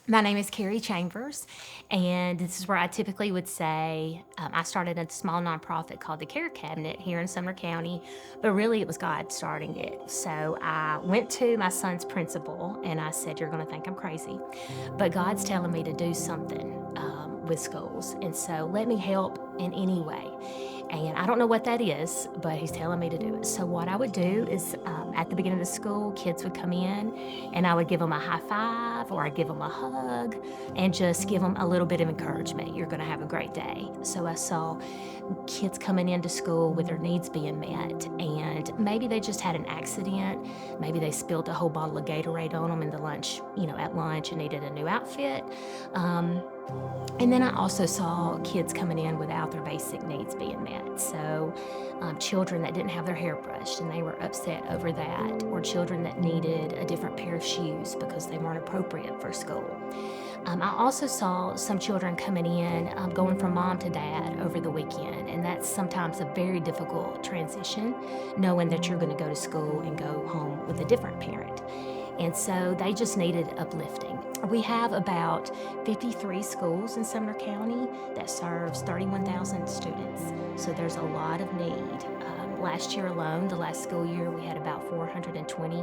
My name is Carrie Chambers, and this is where I typically would say I started a small nonprofit called the Care Cabinet here in Sumner County, but really it was God starting it. So I went to my son's principal and I said, "You're going to think I'm crazy, but God's telling me to do something with schools, and so let me help in any way." And I don't know what that is, but he's telling me to do it. So what I would do is at the beginning of the school, kids would come in and I would give them a high five or I'd give them a hug and just give them a little bit of encouragement. You're going to have a great day. So I saw kids coming into school with their needs being met, and maybe they just had an accident. Maybe they spilled a whole bottle of Gatorade on them in the lunch, at lunch, and needed a new outfit. Um, and then I also saw kids coming in without their basic needs being met. So, children that didn't have their hair brushed and they were upset over that, or children that needed a different pair of shoes because they weren't appropriate for school. I also saw some children coming in, going from mom to dad over the weekend, and that's sometimes a very difficult transition, knowing that you're going to go to school and go home with a different parent. And so they just needed uplifting. We have about 53 schools in Sumner County that serves 31,000 students. So there's a lot of need. Last year alone, the last school year, we had about 420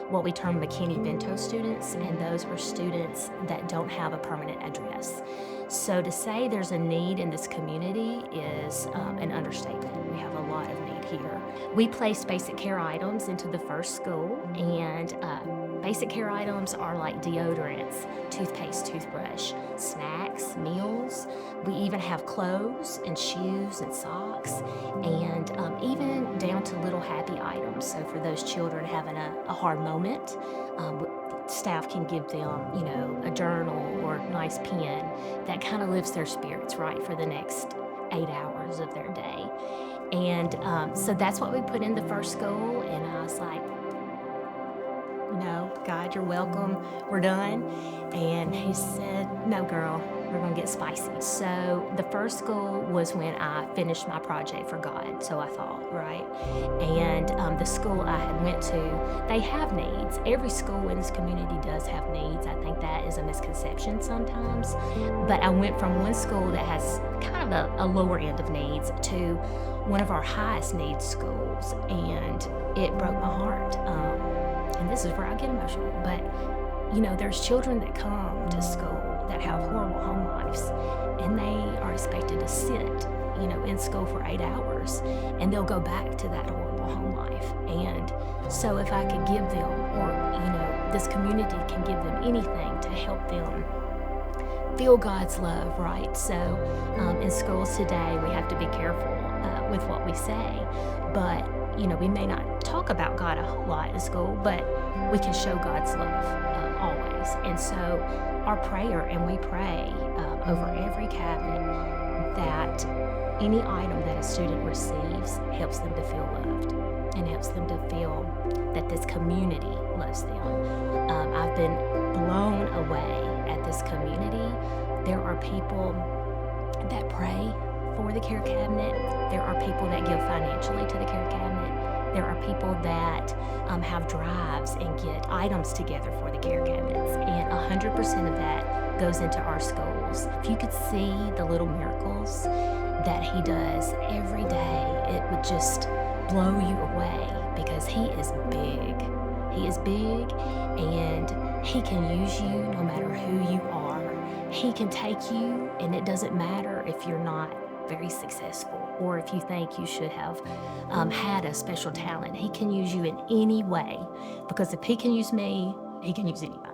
what we term McKinney-Vento students, and those are students that don't have a permanent address. So to say there's a need in this community is an understatement. We have a lot of need here. We placed basic care items into the first school, and basic care items are like deodorants, toothpaste, toothbrush, snacks, meals. We even have clothes and shoes and socks, and even down to little happy items. So for those children having a hard moment, staff can give them, a journal or a nice pen that kind of lifts their spirits, right, for the next 8 hours of their day. And so that's what we put in the first school, and I was like, "No, God, you're welcome. We're done." And he said, "No, girl, we're going to get spicy." So the first school was when I finished my project for God, so I thought, right? And the school I had went to, they have needs. Every school in this community does have needs. I think that is a misconception sometimes. But I went from one school that has kind of a lower end of needs to one of our highest needs schools, and it broke my heart. And this is where I get emotional, but there's children that come to school that have horrible home lives, and they are expected to sit, in school for 8 hours, and they'll go back to that horrible home life. And so if I could give them, or, this community can give them anything to help them feel God's love, right? So in schools today, we have to be careful with what we say, but we may not talk about God a whole lot in school, but we can show God's love always. And so our prayer, and we pray over every cabinet, that any item that a student receives helps them to feel loved and helps them to feel that this community loves them. I've been blown away at this community. There are people that pray for the Care Cabinet. There are people that give financially to the Care Cabinet. There are people that have drives and get items together for the Care Cabinets, and 100% of that goes into our schools. If you could see the little miracles that he does every day, it would just blow you away, because he is big. He is big, and he can use you no matter who you are. He can take you, and it doesn't matter if you're not very successful or if you think you should have had a special talent. He can use you in any way, because if he can use me, he can use anybody.